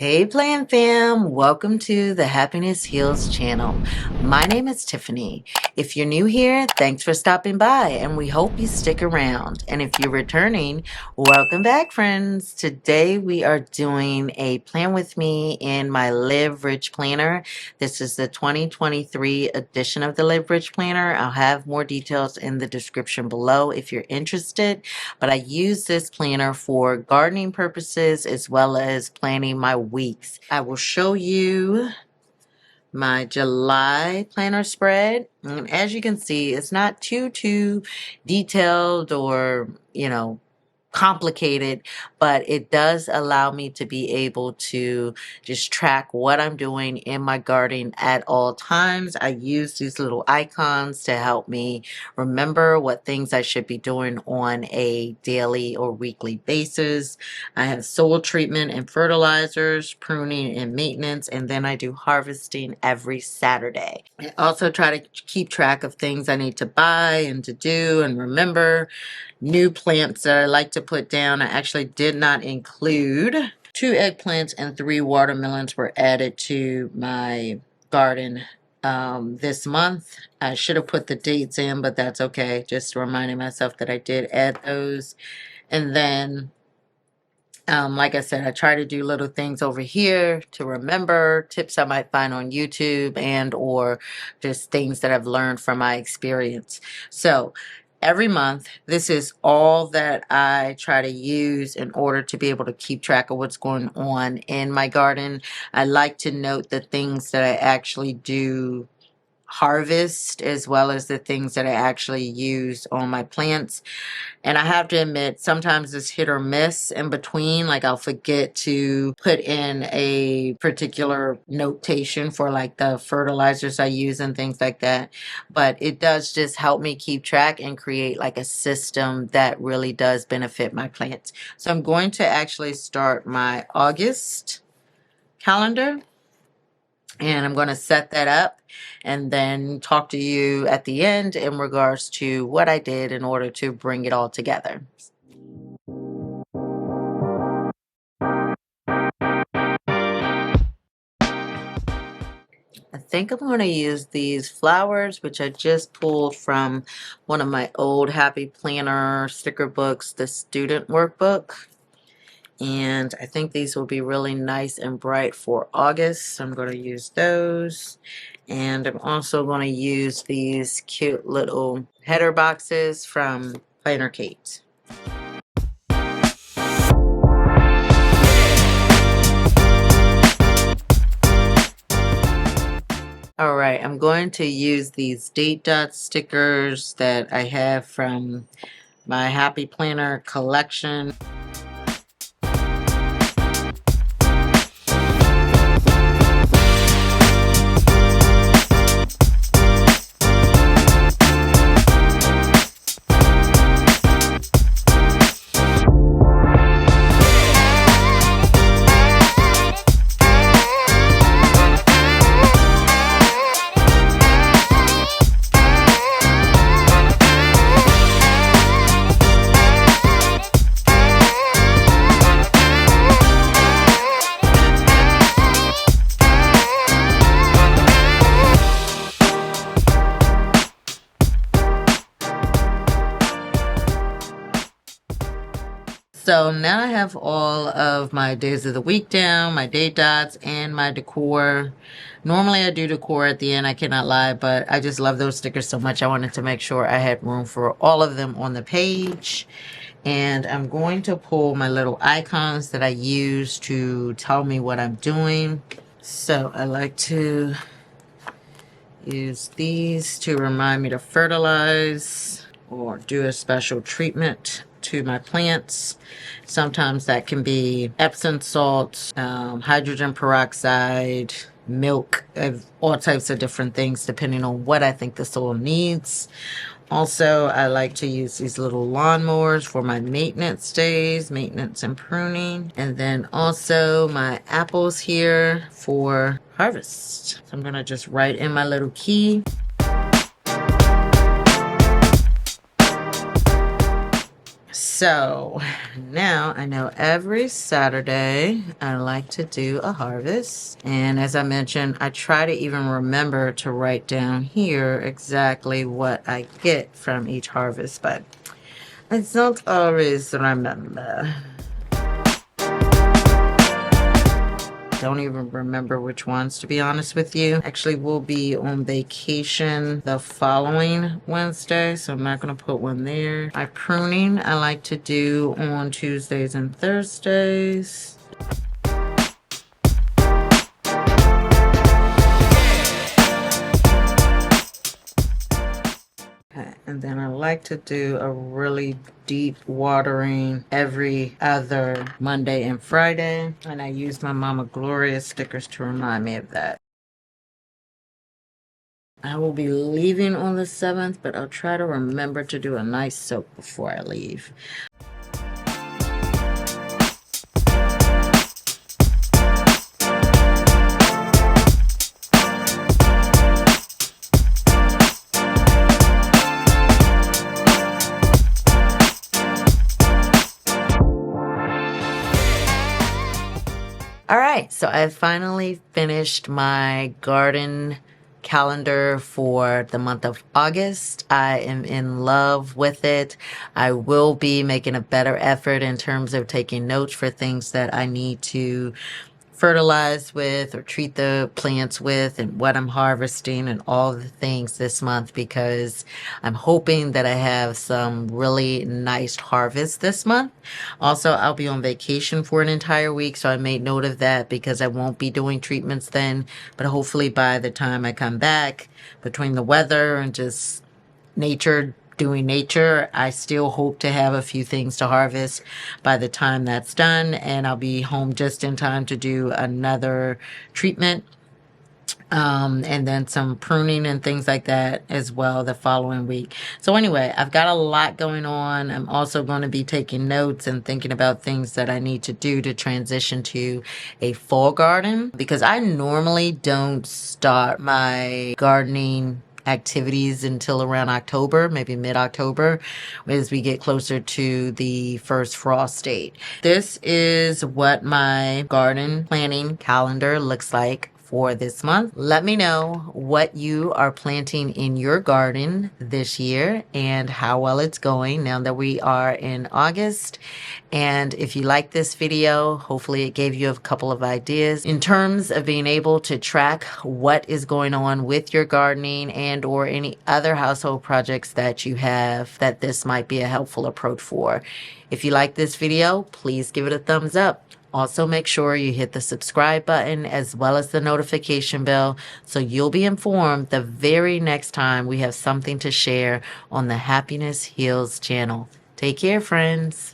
Hey Plan Fam, welcome to the Happiness Heals channel. My name is Tiffany. If you're new here, thanks for stopping by and we hope you stick around. And if you're returning, welcome back friends. Today we are doing a plan with me in my Live Rich Planner. This is the 2023 edition of the Live Rich Planner. I'll have more details in the description below if you're interested. But I use this planner for gardening purposes as well as planning my weeks. I will show you my July planner spread. And as you can see, it's not too detailed or, complicated, but it does allow me to be able to just track what I'm doing in my garden at all times. I use these little icons to help me remember what things I should be doing on a daily or weekly basis. I have soil treatment and fertilizers, pruning and maintenance, and then I do harvesting every Saturday. I also try to keep track of things I need to buy and to do and remember. New plants that I like to put down. I actually did not include 2 eggplants and 3 watermelons were added to my garden this month. I should have put the dates in, but that's okay. Just reminding myself that I did add those. And then like I said, I try to do little things over here to remember, tips I might find on YouTube and or just things that I've learned from my experience. So every month, this is all that I try to use in order to be able to keep track of what's going on in my garden. I like to note the things that I actually do harvest as well as the things that I actually use on my plants. And I have to admit, sometimes it's hit or miss in between. Like I'll forget to put in a particular notation for like the fertilizers I use and things like that. But it does just help me keep track and create like a system that really does benefit my plants. So I'm going to actually start my August calendar. And I'm going to set that up and then talk to you at the end in regards to what I did in order to bring it all together. I think I'm going to use these flowers, which I just pulled from one of my old Happy Planner sticker books, the student workbook. And I think these will be really nice and bright for August. So I'm going to use those. And I'm also going to use these cute little header boxes from Planner Kate. All right, I'm going to use these date dot stickers that I have from my Happy Planner collection. So now I have all of my days of the week down, my date dots, and my decor. Normally I do decor at the end, I cannot lie, but I just love those stickers so much. I wanted to make sure I had room for all of them on the page. And I'm going to pull my little icons that I use to tell me what I'm doing. So I like to use these to remind me to fertilize or do a special treatment to my plants. Sometimes that can be Epsom salts, hydrogen peroxide, milk, all types of different things depending on what I think the soil needs. Also, I like to use these little lawnmowers for my maintenance days, maintenance and pruning. And then also my apples here for harvest. So I'm going to just write in my little key. So now I know every Saturday I like to do a harvest. And as I mentioned, I try to even remember to write down here exactly what I get from each harvest, but I don't always remember. Don't even remember which ones, to be honest with you. Actually, we'll be on vacation the following Wednesday, so I'm not going to put one there. My pruning I like to do on Tuesdays and Thursdays. And then I like to do a really deep watering every other Monday and Friday. And I use my Mama Gloria stickers to remind me of that. I will be leaving on the 7th, but I'll try to remember to do a nice soak before I leave. All right, so I finally finished my garden calendar for the month of August. I am in love with it. I will be making a better effort in terms of taking notes for things that I need to fertilize with or treat the plants with, and what I'm harvesting and all the things this month, because I'm hoping that I have some really nice harvest this month. Also, I'll be on vacation for an entire week, so I made note of that because I won't be doing treatments then, but hopefully by the time I come back, between the weather and just doing nature, I still hope to have a few things to harvest by the time that's done, and I'll be home just in time to do another treatment, and then some pruning and things like that as well the following week. So anyway, I've got a lot going on. I'm also going to be taking notes and thinking about things that I need to do to transition to a fall garden, because I normally don't start my gardening activities until around October, maybe mid-October, as we get closer to the first frost date. This is what my garden planning calendar looks like for this month. Let me know what you are planting in your garden this year and how well it's going now that we are in August. And if you like this video, hopefully it gave you a couple of ideas in terms of being able to track what is going on with your gardening and or any other household projects that you have, that this might be a helpful approach for. If you like this video, please give it a thumbs up. Also, make sure you hit the subscribe button as well as the notification bell so you'll be informed the very next time we have something to share on the Happiness Heals channel. Take care, friends.